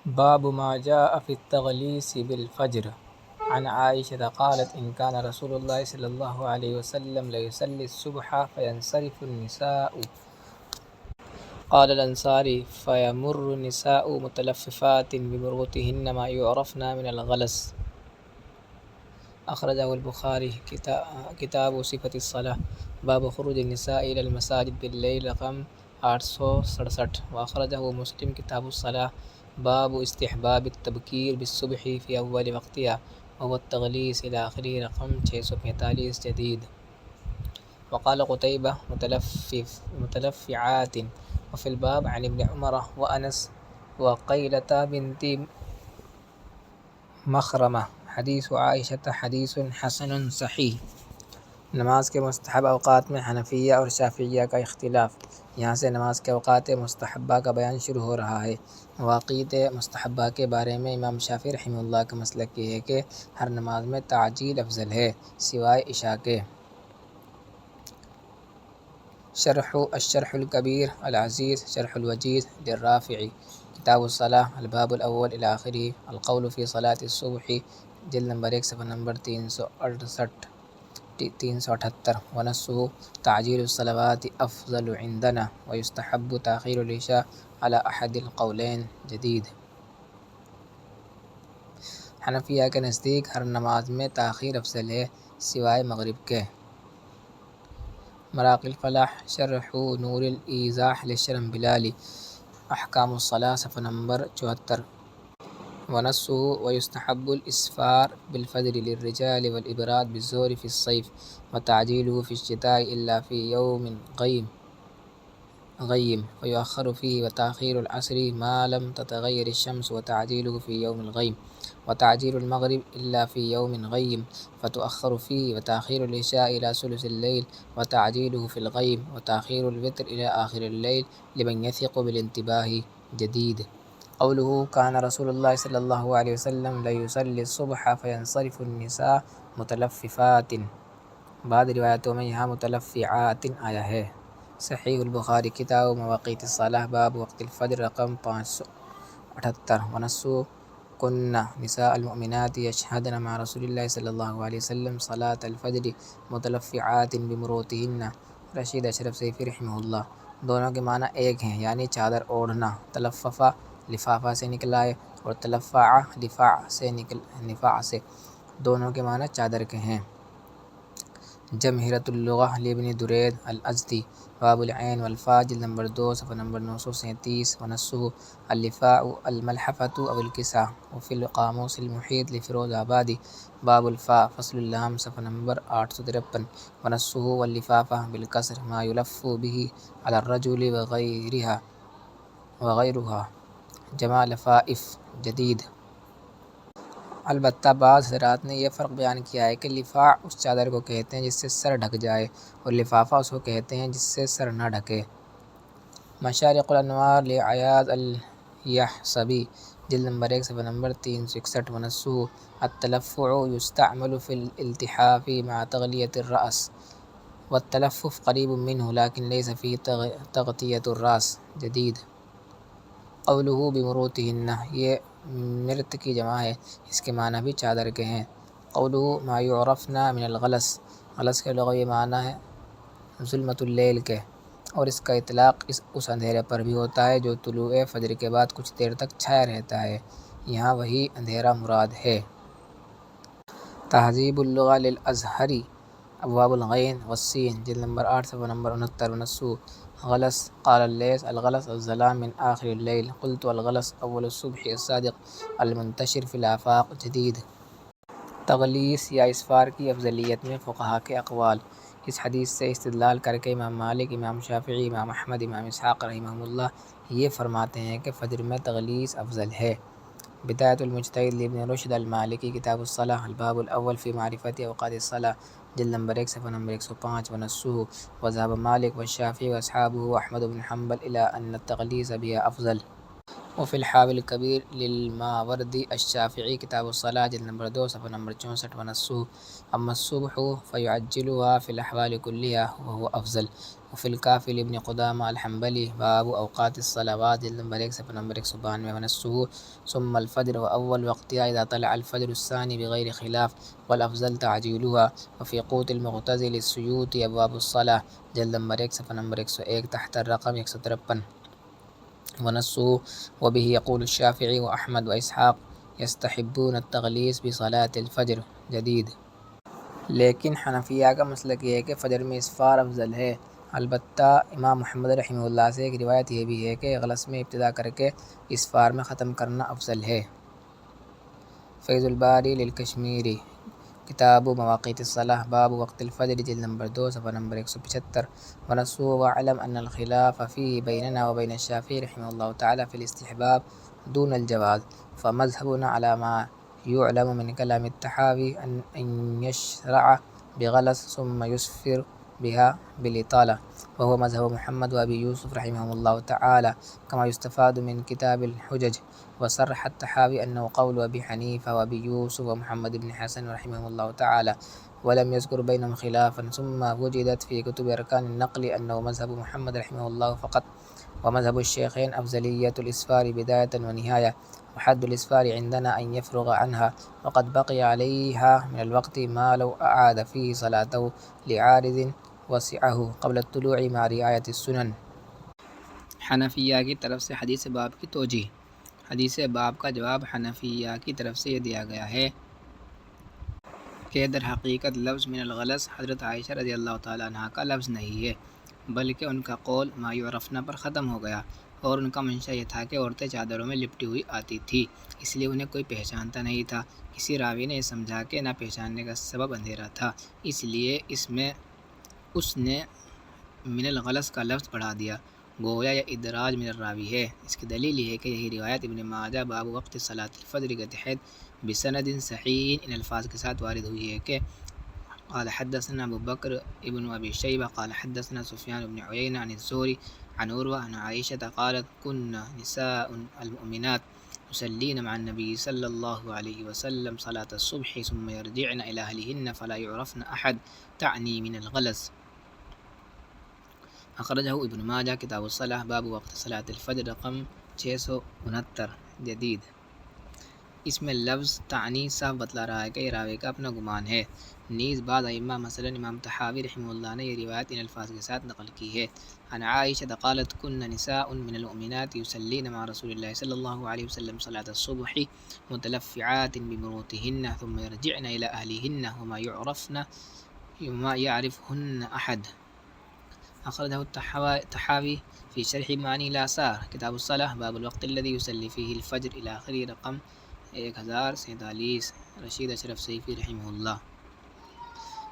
باب ما جاء في التغليس بالفجر. عن عائشة قالت إن كان رسول الله صلى الله عليه وسلم ليصلي الصبح فينصرف النساء. قال الأنصاري فيمر النساء متلففات بمروطهن ما يعرفن من الغلس. أخرجه البخاري کتاب صفة الصلاة. باب خروج النساء إلى المساجد بالليل رقم 867. وأخرجه مسلم کتاب الصلاة. باب استحباب التبكير بالصبح في أول وقتها وهو التغليس إلى آخره رقم 645 جديد. وقال قتيبة متلفعات. وفي الباب عن ابن عمر وأنس وقيلة بنت مخرمة حدیث عائشہ حدیث حسن صحیح. نماز کے مستحب اوقات میں حنفیہ اور شافعیہ کا اختلاف. یہاں سے نماز کے اوقات مستحبہ کا بیان شروع ہو رہا ہے. مواقیت مستحبہ کے بارے میں امام شافعی رحمہ اللہ کا مسلک یہ ہے کہ ہر نماز میں تعجیل افضل ہے سوائے عشاء کے. الشرح الکبیر العزیز شرح الوجیز للرافعی. کتاب الصلاة الباب الاول الى آخره. القول فی صلاة الصبح جلد نمبر 1 صفحہ نمبر 378. ونصه تعجیل الصلوات افضل عندنا ويستحب تاخیر العشاء على احد القولین جدید. حنفیہ کے نزدیک ہر نماز میں تاخیر افضل ہے سوائے مغرب کے. مراق الفلاح شرح نور الایضاح للشرمبلالی. احکام الصلاة صفحہ نمبر 74. ونصه ويستحب الإسفار بالفجر للرجال والإبراد بالظهر في الصيف وتعجيله في الشتاء إلا في يوم غيم ويؤخر فيه وتأخير العصر ما لم تتغير الشمس وتعجيله في يوم الغيم وتعجيل المغرب إلا في يوم غيم فتؤخر فيه وتأخير العشاء إلى ثلث الليل وتعجيله في الغيم وتأخير الوتر إلى آخر الليل لمن يثق بالانتباه جديد. قوله كان رسول الله صلی اللہ علیہ وسلم لیصلی الصبح فینصرف النساء متلففات. بعض روایتوں میں یہاں متلفعات آیا ہے. صحیح البخاری کتاب مواقیت الصلاة باب وقت الفجر رقم 578. ونصو کن نساء المؤمنات یشہدن مع رسول اللہ صلی اللہ علیہ وسلم صلاة الفجر متلفعات بمروطہن. رشید اشرف سیفی رحمہ اللہ. دونوں کے معنی ایک ہیں یعنی چادر اوڑھنا. تلففہ لفافہ سے نکلا ہے اور تلفع نفاع سے دونوں کے معنی چادر کے ہیں. جمہرۃ اللغہ لابن درید الازدی. باب العین والفاء جلد نمبر 2 صفحہ نمبر 937. ونصه اللفاء الملحفۃ او الکساء. وفی القاموس المحیط لفیروز آبادی. باب الفاء فصل اللام صفحہ نمبر 853. ونصه واللفافہ بالکسر ما یلف به علی الرجل وغیرها جمع لفائف جدید. البتہ بعض حضرات نے یہ فرق بیان کیا ہے کہ لفاع اس چادر کو کہتے ہیں جس سے سر ڈھک جائے اور لفافہ اس کو کہتے ہیں جس سے سر نہ ڈھکے. مشارق الانوار لعیاض الیحصبی جلد نمبر 1 صفحہ نمبر 361. ونصه التلفع يستعمل في الالتحاف مع تغلیۃ الرأس والتلفف قریب منه لكن ليس فيه تغطیۃ الراس جدید. قوله بمروطہن یہ مرت کی جمع ہے اس کے معنی بھی چادر کے ہیں. قوله ما يعرفن من الغلس. غلس کے لغوی معنی ہے ظلمۃ اللیل کے اور اس کا اطلاق اس اندھیرے پر بھی ہوتا ہے جو طلوع فجر کے بعد کچھ دیر تک چھایا رہتا ہے. یہاں وہی اندھیرا مراد ہے. تہذیب اللغہ للازہری. ابواب الغین والسین جلد نمبر 8 صفحہ نمبر 69. ونصو غلس قال اللیث الغلس الظلام من آخر اللیل. قلت الغلس اول الصبح الصادق المنتشر فی الآفاق جدید. تغلیس یا اسفار کی افضلیت میں فقہا کے اقوال. اس حدیث سے استدلال کر کے امام مالک، امام شافعی، امام احمد، امام اسحاق رحمہم اللہ یہ فرماتے ہیں کہ فجر میں تغلیس افضل ہے. بدایۃ المجتہد لابن رشد المالکی کتاب الصلاة الباب الاول فی معرفت اوقات الصلاة جلد نمبر 1 صفحہ نمبر 105. ونصه وذهب مالک والشافعی واصحابہ واحمد بن حنبل الی ان التغلیس بها افضل. وفی الحاوی الکبیر للماوردی الشافعی کتاب الصلاۃ جلد نمبر 2 صفحہ نمبر 64 ونصه اما الصبح فیعجلها فی الاحوال کلیہا وهو افضل. وفی الکافی لابن قدامہ الحنبلی باب اوقات الصلوات جلد نمبر 1 صفحہ نمبر 192 ونصه ثم الفجر واول وقتها اذا طلع الفجر الثانی بغیر خلاف والافضل تعجیلها. وفی قوت المغتزل السیوطی ابواب الصلاۃ جلد نمبر 1 صفحہ نمبر 101 تحت الرقم 153 ونصه وبه يقول الشافعي وأحمد وإسحاق يستحبون التغلیظ بصلاة الفجر جدید. لیکن حنفیہ کا مسلک یہ ہے کہ فجر میں اسفار افضل ہے. البتہ امام محمد رحمہ اللہ سے ایک روایت یہ بھی ہے کہ غلس میں ابتدا کر کے اسفار میں ختم کرنا افضل ہے. فیض الباری للکشمیری کتاب مواقیت الصلاۃ باب وقت الفجر جلد نمبر 2 صفحہ نمبر 175 ونصه واعلم ان الخلاف فيه بيننا وبين الشافعي رحمه الله تعالى في الاستحباب دون الجواز فمذهبنا على ما يعلم من كلام الطحاوي ان يشرع بغلس ثم يسفر بها بالإطالة وهو مذهب محمد وأبي يوسف رحمهم الله تعالى كما يستفاد من كتاب الحجج. وصرح الطحاوي أنه قول أبي حنيفة وأبي يوسف ومحمد بن حسن رحمهم الله تعالى ولم يذكر بينهم خلافا. ثم وجدت في كتب أركان النقل أنه مذهب محمد رحمه الله فقط ومذهب الشيخين أفضلية الإسفار بداية ونهاية وحد الإسفار عندنا أن يفرغ عنها وقد بقي عليها من الوقت ما لو أعاد فيه صلاته لعارض وسعه قبل الطلوع مع رعاية السنن. حنفیہ کی طرف سے حدیث باب کی توجیہ. حدیث باب کا جواب حنفیہ کی طرف سے یہ دیا گیا ہے کہ در حقیقت لفظ من الغلس حضرت عائشہ رضی اللہ تعالیٰ عنہ کا لفظ نہیں ہے بلکہ ان کا قول ما یعرفنا پر ختم ہو گیا اور ان کا منشا یہ تھا کہ عورتیں چادروں میں لپٹی ہوئی آتی تھی اس لیے انہیں کوئی پہچانتا نہیں تھا. کسی راوی نے یہ سمجھا کہ نہ پہچاننے کا سبب اندھیرا تھا اس لیے اس نے من الغلس کا لفظ بڑھا دیا گویا یہ ادراج من الراوی ہے. اس کی دلیل یہ ہے کہ یہی روایت ابن ماجہ باب وقت صلاۃ الفجر کے تحت بسند صحیح ان الفاظ کے ساتھ وارد ہوئی ہے کہ قال حدثنا ابو بکر ابن ابی شیبہ قال حدثنا سفیان بن عیینہ عن الزہری عن عروہ عن عائشہ قالت كنا نساء المؤمنات يصلين مع النبي صلى الله عليه وسلم صلاة الصبح ثم يرجعن إلى أهلهن فلا يعرفن أحد تعني من الغلس. اخرجہ ابن ماجہ کتاب الصلاۃ باب وقت صلاۃ الفجر رقم 669 جدید. اس میں لفظ تعنی صاف بتلا رہا ہے کہ یہ راوی کا اپنا گمان ہے. نیز بعض ائمہ مثلا امام طحاوی رحمہ اللہ نے یہ روایت ان الفاظ کے ساتھ نقل کی ہے. عن عائشہ قالت كنا نساء من المؤمنات يصلين مع رسول الله صلی اللہ علیہ وسلم صلاة الصبح متلفعات بمروطهن ثم يرجعن إلى أهلهن وما يعرفهن أحد. اخرجہ الطحاوی فی شرح معانی الآثار کتاب الصلاۃ باب الوقت الذي يصلي فيه الفجر الى آخری رقم 1047 رشید اشرف سیفی رحمہ اللہ.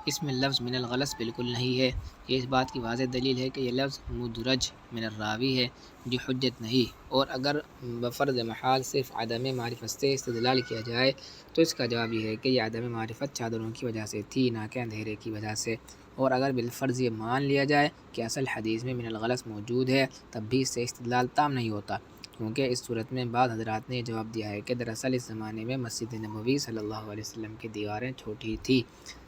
اس میں لفظ من الغلس بالکل نہیں ہے. یہ اس بات کی واضح دلیل ہے کہ یہ لفظ مدرج من الراوی ہے جو حجت نہیں اور اگر بفرض محال صرف عدم معرفت سے استدلال کیا جائے تو اس کا جواب یہ ہے کہ یہ عدم معرفت چادروں کی وجہ سے تھی نہ کہ اندھیرے کی وجہ سے. اور اگر بالفرض یہ مان لیا جائے کہ اصل حدیث میں من الغلس موجود ہے تب بھی اس سے استدلال تام نہیں ہوتا کیونکہ اس صورت میں بعض حضرات نے جواب دیا ہے کہ دراصل اس زمانے میں مسجد نبوی صلی اللہ علیہ وسلم کی دیواریں چھوٹی تھی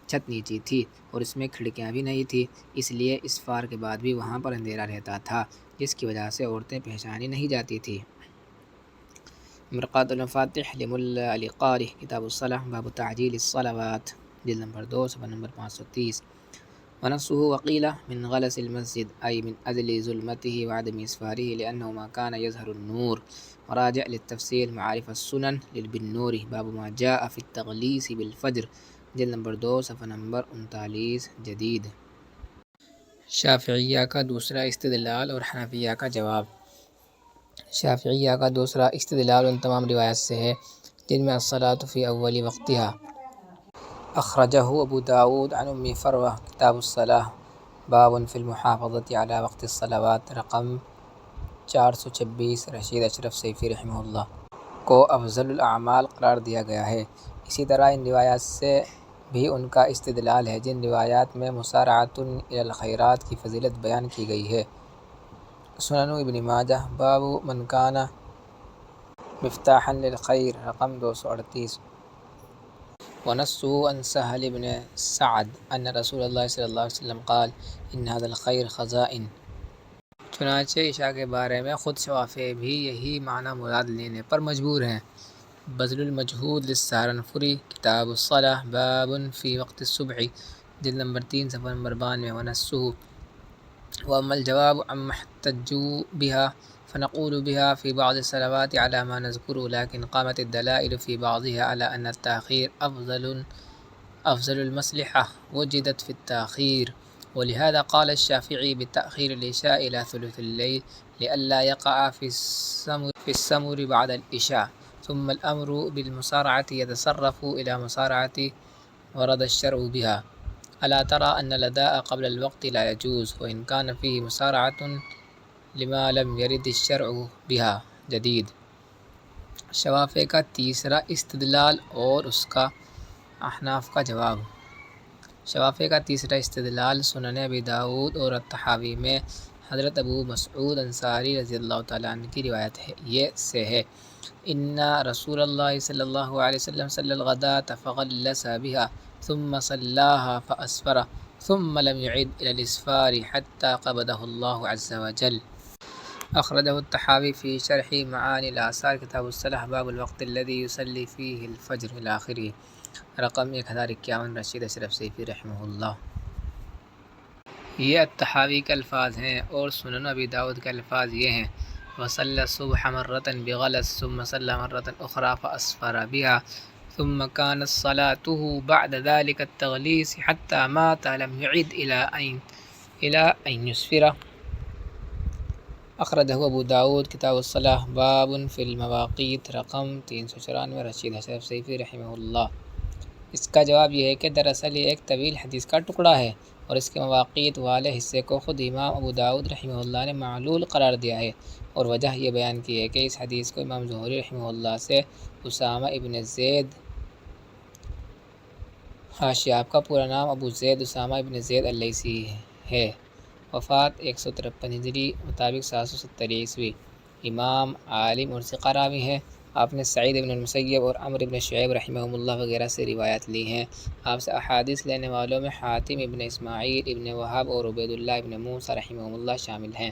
چھت نیچی تھی اور اس میں کھڑکیاں بھی نہیں تھی اس لیے اسفار کے بعد بھی وہاں پر اندھیرا رہتا تھا جس کی وجہ سے عورتیں پہچانی نہیں جاتی تھیں. مرقات المفاتح لملا علی قاری کتاب الصلاۃ باب تعجیل الصلوات جلد نمبر 2 صفحہ نمبر 530 ونصه وقيل من غلس المسجد أي من أجل ظلمته وعدم إسفاره لأنه ما كان يظهر النور. وراجع للتفسير معارف السنن للبنور باب ما جاء في التغليس بالفجر جلد نمبر 2 صفحہ نمبر 39 جدید. شافعیہ کا دوسرا استدلال اور حنفیہ کا جواب. شافعیہ کا دوسرا استدلال ان تمام روایات سے ہے جن میں الصلاۃ فی اول وقتها. اخرجہ ابو داود عن ام فروہ کتاب الصلاۃ باب فی المحافظۃ علی وقت الصلوات رقم 426 رشید اشرف سیفی رحمہ اللہ کو افضل الاعمال قرار دیا گیا ہے. اسی طرح ان روایات سے بھی ان کا استدلال ہے جن روایات میں مسارعۃ الی الخیرات کی فضیلت بیان کی گئی ہے. سنن ابن ماجہ باب من کان مفتاحا للخير رقم 238. ونصه عن سهل بن سعد أن رسول الله صلی اللہ علیہ وسلم قال إن هذا الخير خزائن. چنانچہ عشاء کے بارے میں خود شوافع بھی یہی معنی مراد لینے پر مجبور ہیں۔ بذل المجہود للسہارنپوری کتاب الصلاة باب فی وقت الصبح جلد نمبر 3 صفحہ نمبر 92. ونصه وأما الجواب عما احتجوا بها فنقول بها في بعض الصلوات على ما نذكر، لكن قامت الدلائل في بعضها على أن التأخير أفضل المصلحة وجدت في التأخير، ولهذا قال الشافعي بتأخير العشاء إلى ثلث الليل لئلا يقع في السمر بعد العشاء. ثم الأمر بالمسارعة يتصرف إلى مسارعة ورد الشرع بها. ألا ترى أن الأداء قبل الوقت لا يجوز وإن كان فيه مسارعة لما لم يرد الشرع بها. جدید شوافع کا تیسرا استدلال اور اس کا احناف کا جواب. شوافع کا تیسرا استدلال سنن ابی داؤد اور الطحاوی میں حضرت ابو مسعود انصاری رضی اللہ تعالیٰ عنہ کی روایت ہے سے ہے ان رسول اللہ صلی اللہ علیہ وسلم صلی الغداة فغلس بها ثم صلاها فأسفر ثم لم يعد إلى الإسفار حتى قبضه الله عز وجل. أخرجه الطحاوي في شرح معاني الآثار کتاب الصلاة باب الوقت الذي يصلي فيه الفجر إلى آخره رقم 1051. رشید اشرف سیفی رحمہ اللہ. یہ الطحاوی کے الفاظ ہیں اور سنن ابی داؤد کے الفاظ یہ ہیں وصلى الصبح مرة بغلس ثم صلى مرة أخرى فأسفر بها ثم كانت صلاته بعد ذلك التغليس حتى مات لم يعد إلى أن يسفر. أخرجه أبو داود کتاب الصلاة باب في المواقيت رقم 394. رشید اشرف سیفی رحمہ اللہ. اس کا جواب یہ ہے کہ دراصل یہ ایک طویل حدیث کا ٹکڑا ہے اور اس کے مواقیت والے حصے کو خود امام ابو داؤد رحمہ اللہ نے معلول قرار دیا ہے اور وجہ یہ بیان کی ہے کہ اس حدیث کو امام زہری رحمہ اللہ سے اسامہ ابن زید حاشیہ آپ کا پورا نام ابو زید اسامہ ابن زید اللیثی ہے، وفات 153 ہجری مطابق 770 عیسوی. امام عالم اور ثقہ راوی ہے. آپ نے سعید ابن المسیب اور عمرو ابن شعیب رحمہم اللہ وغیرہ سے روایت لی ہیں. آپ سے احادیث لینے والوں میں حاتم ابن اسماعیل ابن وہب اور عبید اللہ ابن موسیٰ رحمہم اللہ شامل ہیں.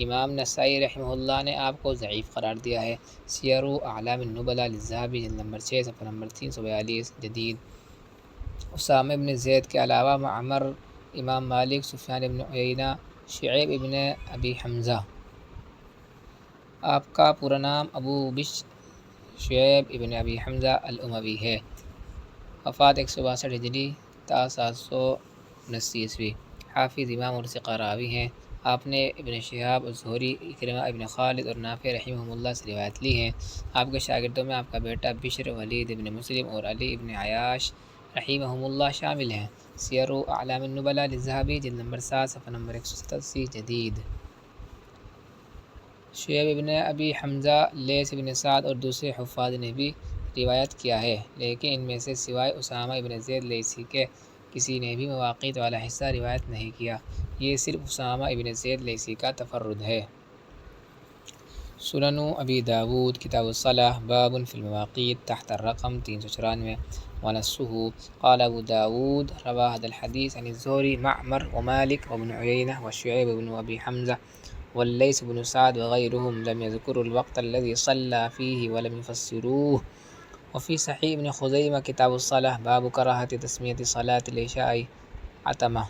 امام نسائی رحمہ اللہ نے آپ کو ضعیف قرار دیا ہے. سیر اعلام النبلاء للذہبی جلد نمبر 6 صفحہ نمبر 342. جدید اسامہ ابن زید کے علاوہ معمر، امام مالک، سفیان ابن عیینہ، شعیب ابن ابی حمزہ. آپ کا پورا نام ابو بشر شعیب ابن ابی حمزہ الاموی ہے. وفات 162 ہجری تا 779 عیسوی. حافظ امام اور ثقہ راوی ہیں. آپ نے ابن شہاب الزہری، اکرمہ ابن خالد اور نافع رحمہم اللہ سے روایت لی ہیں. آپ کے شاگردوں میں آپ کا بیٹا بشر، ولید ابن مسلم اور علی ابن عیاش رحمہم اللہ شامل ہیں. سیر اعلام النبلاء للذہبی جلد نمبر 7 صفحہ نمبر 187. جدید شعیب ابن ابی حمزہ، لیث ابن سعد اور دوسرے حفاظ نے بھی روایت کیا ہے، لیکن ان میں سے سوائے اسامہ ابن زید لیثی کے کسی نے بھی مواقیت والا حصہ روایت نہیں کیا. یہ صرف اسامہ ابن زید لیثی کا تفرد ہے. سنن ابی داود کتاب الصلاة باب فی المواقیت تحت الرقم 394. ونصه قال ابو داود روى هذا الحديث عن الزهري معمر ومالك وابن عيينة وشعيب بن ابي حمزة والليث بن سعد وغيرهم لم يذكروا الوقت الذي صلى فيه ولم يفسروه. وفي صحيح ابن خزيمة كتاب الصلاة باب كراهة تسمية صلاة العشاء عتمة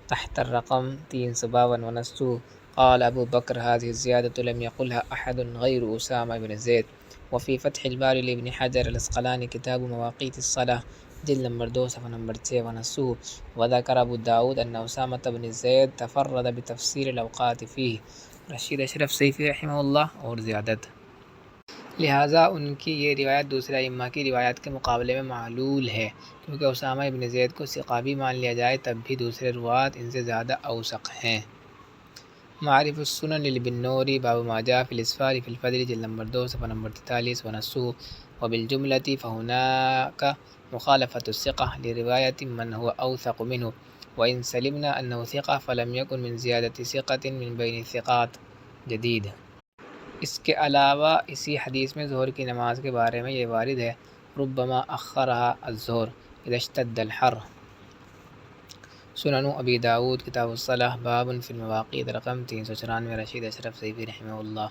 تحت الرقم 352. ونصه قال أبو بكر هذه الزيادة لم يقلها أحد غير أسامة بن زيد. وفي فتح الباري لابن حجر العسقلاني كتاب مواقيت الصلاة جلد نمبر 2 صفحہ نمبر 6. ونصه وذكر أبو داود أن أسامة بن زيد تفرد بتفسير الأوقات فيه. رشید اشرف سیفی رحمہ اللہ اور زیادت. لہٰذا ان کی یہ روایت دوسرے ائمہ کی روایت کے مقابلے میں معلول ہے، کیونکہ اسامہ ابن زید کو ثقہ بھی مان لیا جائے تب بھی دوسرے روات ان سے زیادہ اوثق ہیں. معارف السنن للبنوری باب ما جاء في الاسفار في الفجر جلد نمبر 2 صفحہ نمبر 43. ونصه وبالجملة فهناك مخالفة الثقة لرواية من هو أوثق منه، وإن سلمنا أنه ثقة فلم يكن من زيادة ثقة من بين الثقات. جدید اس کے علاوہ اسی حدیث میں ظہر کی نماز کے بارے میں یہ وارد ہے ربما اخرها الظہر اذا اشتد الحر۔ سنن ابی داود کتاب الصلاۃ باب فی المواقیت رقم 394 رشید اشرف صیفی رحمہ اللہ۔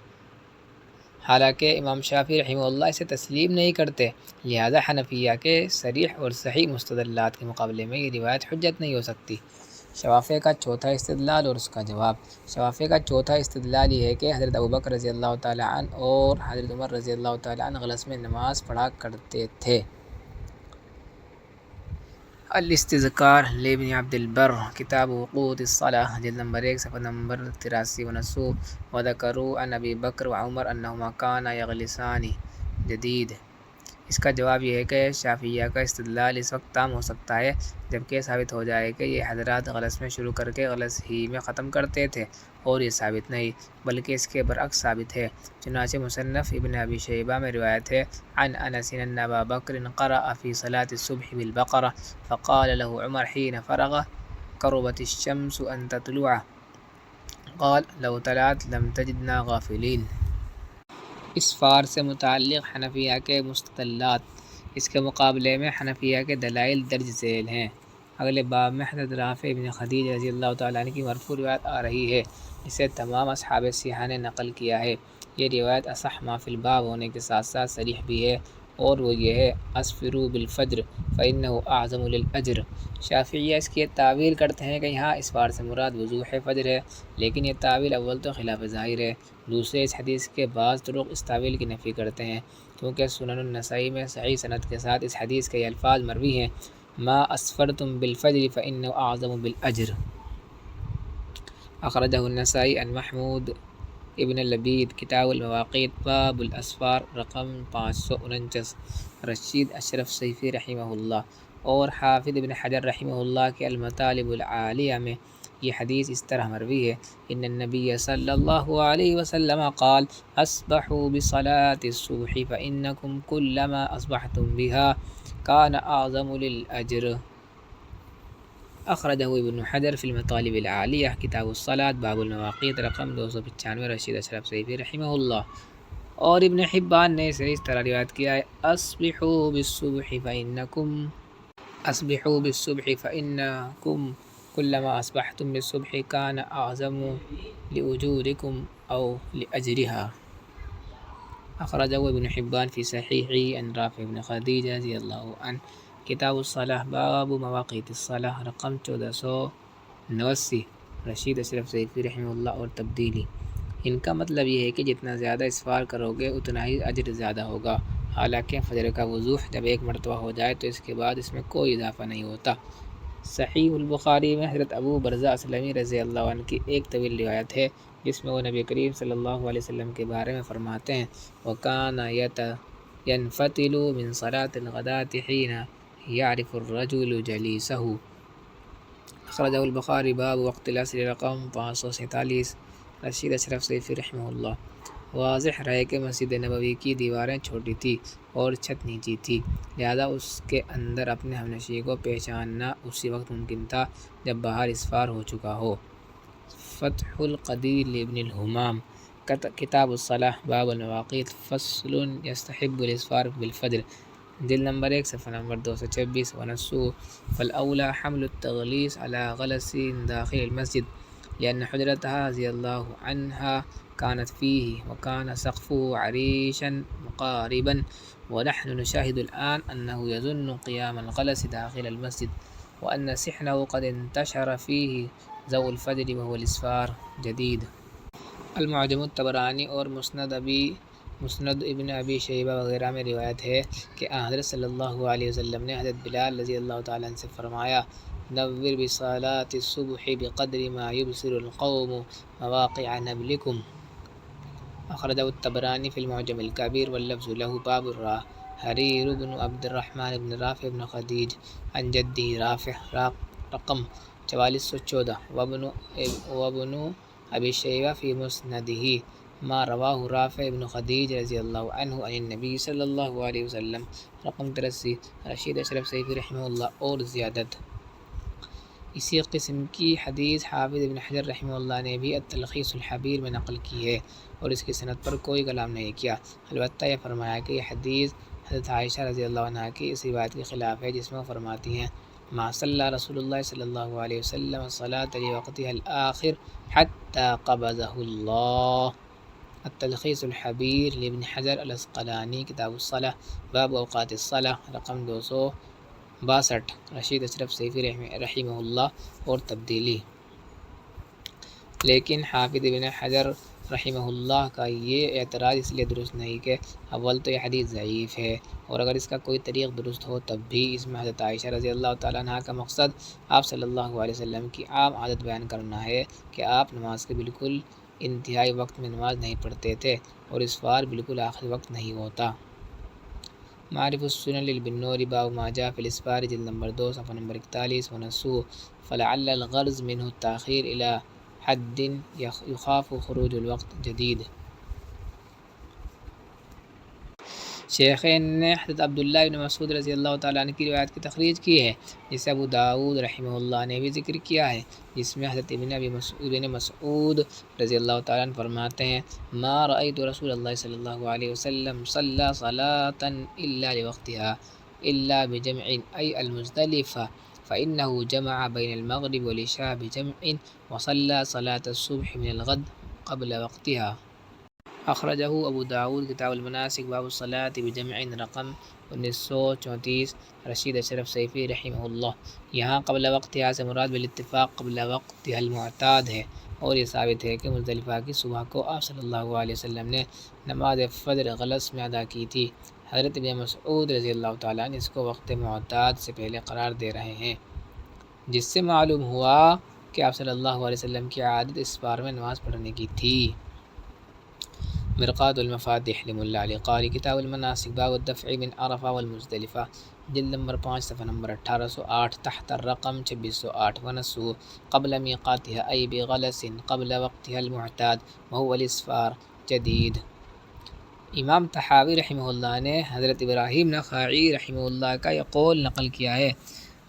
حالانکہ امام شافعی رحمہ اللہ اسے تسلیم نہیں کرتے، لہذا حنفیہ کے صریح اور صحیح مستدلات کے مقابلے میں یہ روایت حجت نہیں ہو سکتی۔ شوافع کا چوتھا استدلال اور اس کا جواب۔ شوافع کا چوتھا استدلال یہ ہے کہ حضرت ابوبکر رضی اللہ تعالیٰ عنہ اور حضرت عمر رضی اللہ تعالیٰ عنہ غلس میں نماز پڑھا کرتے تھے۔ الاستذکار لابن عبد البر کتاب وقوت الصلاۃ جلد نمبر 1 صفحہ نمبر 83 ونسو وذکروا عن ابی بکر وعمر انہما کانا یغلسان جدید۔ اس کا جواب یہ ہے کہ شافعیہ کا استدلال اس وقت تام ہو سکتا ہے جبکہ ثابت ہو جائے کہ یہ حضرات غلس میں شروع کر کے غلس ہی میں ختم کرتے تھے، اور یہ ثابت نہیں بلکہ اس کے برعکس ثابت ہے۔ چنانچہ مصنف ابن ابی شیبہ میں روایت ہے عن انس ان ابا بکر قرأ فی صلاة الصبح بالبقرہ فقال له عمر حين فرغ قربت الشمس ان تطلع قال لو طلعت لم تجدنا غافلین۔ اسفار سے متعلق حنفیہ کے مستدلات۔ اس کے مقابلے میں حنفیہ کے دلائل درج ذیل ہیں۔ اگلے باب میں حضرت رافع بن خدیج رضی اللہ تعالیٰ عنہ کی مرفوع روایت آ رہی ہے جسے تمام اصحاب صحیحہ نے نقل کیا ہے۔ یہ روایت اصح ما فی الباب ہونے کے ساتھ ساتھ صریح بھی ہے، اور وہ یہ ہے اسفروا بالفجر فإنہ اعظم للأجر۔ شافعیہ اس کی تعویل کرتے ہیں کہ یہاں اسفار سے مراد وضوح فجر ہے، لیکن یہ تعویل اول تو خلاف ظاہر ہے۔ دوسرے اس حدیث کے بعض طرق اس تعویل کی نفی کرتے ہیں، کیونکہ سنن النسائی میں صحیح سند کے ساتھ اس حدیث کے یہ الفاظ مروی ہیں ما اسفرتم بالفجر فإنہ اعظم بالأجر۔ اخرجہ النسائی عن محمود ابن لبید کتاب المواقیت باب الاسفار رقم 549 رشید اشرف صیفی رحمہ اللہ۔ اور حافظ ابن حجر رحمہ اللہ کے المطالب العالیہ میں یہ حدیث اس طرح مروی ہے ان النبی صلی اللہ علیہ وسلم قال اصبحوا بصلاة الصبح فإنکم کلما اصبحتم بها کان اعظم للأجر۔ اخرجہ ابن حجر فی المطالب العالیہ کتاب الصلاۃ باب المواقیت رقم 295 رشید اشرف صیفی رحمہ اللہ۔ اور ابن حبان نے اسے اس طرح روایت کیا ہے اصبحوا بالصبح فإنکم کلما اصبحتم بالصبح کان اعظم لأجورکم او لأجرها۔ اخرجہ ابن حبان فی صحیحہ عن رافع بن خدیج رضی اللہ عنہ کتاب الصلاۃ باب مواقیت الصلاۃ رقم 1489 رشید اشرف صیفی رحمہ اللہ۔ اور تبدیلی ان کا مطلب یہ ہے کہ جتنا زیادہ اسفار کرو گے اتنا ہی اجر زیادہ ہوگا، حالانکہ فجر کا وضوح جب ایک مرتبہ ہو جائے تو اس کے بعد اس میں کوئی اضافہ نہیں ہوتا۔ صحیح البخاری میں حضرت ابو برزہ اسلمی رضی اللہ عنہ کی ایک طویل روایت ہے جس میں وہ نبی کریم صلی اللہ علیہ وسلم کے بارے میں فرماتے ہیں وَكَانَ يَنْفَتِلُ مِنْ صَلَاةِ الْغَدَاةِ حِينَ يَعْرِفُ الرَّجُلُ جَلِيسَهُ۔ اخرجہ البخاری باب وقت العصر رقم 547 رشید اشرف صیفی رحمہ اللہ۔ واضح رہے کہ مسجد نبوی کی دیواریں چھوٹی تھی اور چھت نیچی تھی، لہذا اس کے اندر اپنے ہمنشین کو پہچاننا اسی وقت ممکن تھا جب باہر اسفار ہو چکا ہو۔ فتح القدیر لابن الحمام کتاب الصلاۃ باب المواقیت فصل یستحب الاسفار بالفجر جلد نمبر 1 صفحہ نمبر 226 ونسو فالاولی حمل التغلیظ على غلس داخل المسجد لأن حجرتها رضی اللہ عنہا كانت فيه وكان سقفه عريشا مقاربا ونحن نشاهد الآن أنه يظن قيام الغلس داخل المسجد وأن سحنه قد انتشر فيه ضوء الفجر وهو الإسفار جديد۔ المعجم الطبرانی اور مسند ابن ابی شیبہ وغیرہ میں روایت ہے کہ حضرت صلی اللہ علیہ وسلم نے حضرت بلال رضی اللہ تعالیٰ عنہ سے فرمایا نور بصلاة الصبح بقدر ما يبصر القوم مواقع نبلكم۔ اخرجہ الطبرانی فی المعجم الکبیر واللفظ له باب حریر بن عبد الرحمن بن رافع بن خدیج عن جدہ رافع رقم 4414 وابن ابی شیبہ فی مسندہ ما رواہ رافع بن خدیج رضی اللہ عنہ عن النبی صلی اللہ علیہ وسلم رقم 83 رشید اشرف صیفی رحمہ اللہ۔ اور زیادت اسی قسم کی حدیث حافظ ابن حجر رحمہ اللہ نے بھی التلخیص الحبیر میں نقل کی ہے اور اس کی سند پر کوئی کلام نہیں کیا۔ البتہ یہ فرمایا کہ یہ حدیث حضرت عائشہ رضی اللہ عنہ کی اس روایت کے خلاف ہے جس میں وہ فرماتی ہیں ما صلی رسول اللہ صلی اللہ علیہ وسلم الصلاۃ لوقتها الآخر حتی قبضہ اللہ۔ التلخیص الحبیر لابن حجر العسقلانی کتاب الصلاۃ باب اوقات الصلاۃ رقم 262 رشید اشرف سیفی رحمہ اللہ اور تبدیلی۔ لیکن حافظ ابن حجر رحمہ اللہ کا یہ اعتراض اس لیے درست نہیں کہ اول تو یہ حدیث ضعیف ہے اور اگر اس کا کوئی طریق درست ہو تب بھی اس میں حضرت عائشہ رضی اللہ تعالیٰ عنہ کا مقصد آپ صلی اللہ علیہ وسلم کی عام عادت بیان کرنا ہے کہ آپ نماز کے بالکل انتہائی وقت میں نماز نہیں پڑھتے تھے اور اسفار بالکل آخری وقت نہیں ہوتا۔ معرف السنن للبنوری باب ما جاء فی الاسفار جلد نمبر 2 صفحہ نمبر 41 ونسوه فلعل الغرض منه التاخیر الى حد یخاف خروج الوقت جدید۔ شیخین نے حضرت عبداللہ بن مسعود رضی اللہ تعالیٰ عنہ کی روایت کی تخریج کی ہے جسے ابو داؤد رحمہ اللہ نے بھی ذکر کیا ہے، جس میں حضرت ابن مسعود رضی اللہ تعالیٰ عنہ فرماتے ہیں ما رأیت رسول اللہ صلی اللہ علیہ وسلم صلی صلاة الا لوقتها الا بجمع ای المزدلفہ فإنه جمع بین المغرب والعشاء بجمع وصلى صلاة الصبح من الغد قبل وقتها۔ اخرجہ ابو داؤد کتاب المناسک باب الصلاۃ بجمع رقم 1934 رشید اشرف سیفی رحمہ اللہ۔ یہاں قبل وقتها سے مراد بالاتفاق قبل وقتها المعتاد ہے اور یہ ثابت ہے کہ مزدلفہ کی صبح کو آپ صلی اللہ علیہ وسلم نے نماز فجر غلس میں ادا کی تھی۔ حضرت ابن مسعود رضی اللہ تعالیٰ عنہ اس کو وقت معتاد سے پہلے قرار دے رہے ہیں، جس سے معلوم ہوا کہ آپ صلی اللہ علیہ وسلم کی عادت اس بار میں نماز پڑھنے کی تھی۔ مرقات المفاتح لملا علی قاری کتاب المناسک باب الدفع من عرفہ والمزدلفہ جلد نمبر 5 صفحہ نمبر 1808 تحت الرقم 2608 ونسو قبل میقاتها ای بغلس قبل وقتها المعتاد وهو الاسفار جدید۔ امام طحاوی رحمہ اللہ نے حضرت ابراہیم نخعی رحمہ اللہ کا یہ قول نقل کیا ہے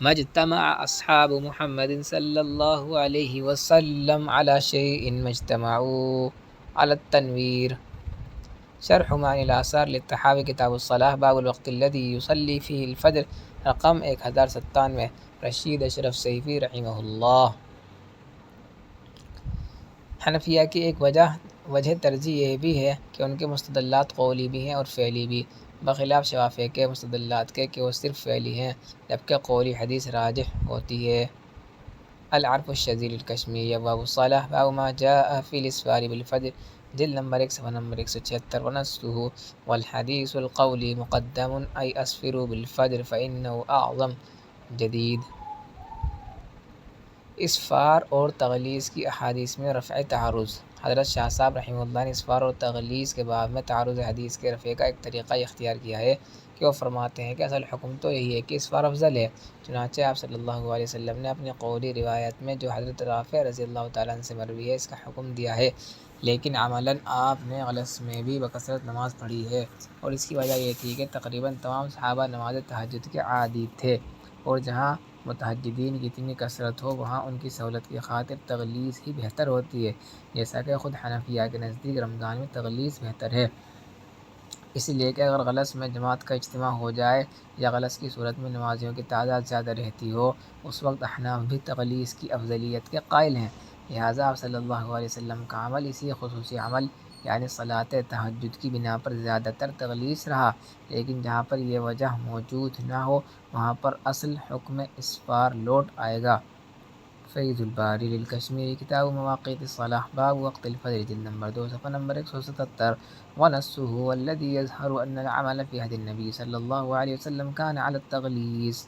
مجتمع اصحاب محمد صلی اللہ علیہ وسلم على شیء مجتمعوا على التنویر۔ شرح معانی الآثار للطحاوی کتاب الصلاۃ باب الوقت الذي يصلي فيه الفجر رقم 1097 رشید اشرف سیفی رحمہ اللہ۔ حنفیہ کی ایک وجہ ترجیح یہ بھی ہے کہ ان کے مستدلات قولی بھی ہیں اور فعلی بھی، بخلاف شوافیہ کے مستدلات کے کہ وہ صرف فعلی ہیں جبکہ قولی حدیث راجح ہوتی ہے۔ العرف الشذیل الکشمیری باب الصلاۃ باب ما جاء فی الاسفار بالفجر جلد نمبر 1 صفحہ نمبر 176 ونسوه والحدیث القولی مقدم ای اسفروا بالفجر فإنه اعظم جدید۔ اسفار اور تغلیظ کی احادیث میں رفع تعرض۔ حضرت شاہ صاحب رحمہ اللہ نے اسفار اور تغلیظ کے باب میں تعرض حدیث کے رفع کا ایک طریقہ اختیار کیا ہے کہ وہ فرماتے ہیں کہ اصل حکم تو یہی ہے کہ اسفار افضل ہے، چنانچہ آپ صلی اللہ علیہ وسلم نے اپنی قولی روایت میں جو حضرت رافع رضی اللہ تعالیٰ عنہ سے مروی ہے اس کا حکم دیا ہے، لیکن عملاً آپ نے غلس میں بھی بکثرت نماز پڑھی ہے اور اس کی وجہ یہ تھی کہ تقریباً تمام صحابہ نماز تہجد کے عادی تھے اور جہاں متہجدین کی اتنی کثرت ہو وہاں ان کی سہولت کی خاطر تغلیظ ہی بہتر ہوتی ہے، جیسا کہ خود حنفیہ کے نزدیک رمضان میں تغلیظ بہتر ہے، اس لیے کہ اگر غلس میں جماعت کا اجتماع ہو جائے یا غلس کی صورت میں نمازیوں کی تعداد زیادہ رہتی ہو اس وقت احناف بھی تغلیظ کی افضلیت کے قائل ہیں، لہٰذا آپ صلی اللہ علیہ وسلم کا عمل اسی خصوصی عمل یعنی صلاۃ تہجد کی بنا پر زیادہ تر تغلیظ رہا، لیکن جہاں پر یہ وجہ موجود نہ ہو وہاں پر اصل حکم اسفار لوٹ آئے گا۔ فیض الباری للکشمیری کتاب مواقیت الصلاۃ باب وقت الفجر جلد نمبر 2 صفحہ نمبر 177 ونسوه والذي يظهر أن العمل في عهد النبي صلى الله عليه وسلم كان على التغليظ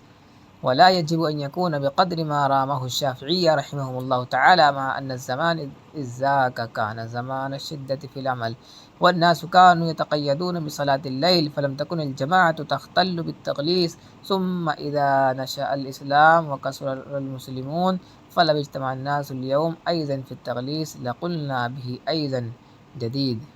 ولا يجب أن يكون بقدر ما رامه الشافعي رحمهم الله تعالى مع أن الزمان إذ ذاك كان زمان الشدة في العمل والناس كانوا يتقيدون بصلاة الليل فلم تكن الجماعة تختل بالتغليظ ثم إذا نشأ الإسلام وكثر المسلمون فلو اجتمع الناس اليوم أيضا في التغليظ لقلنا به أيضا جديد۔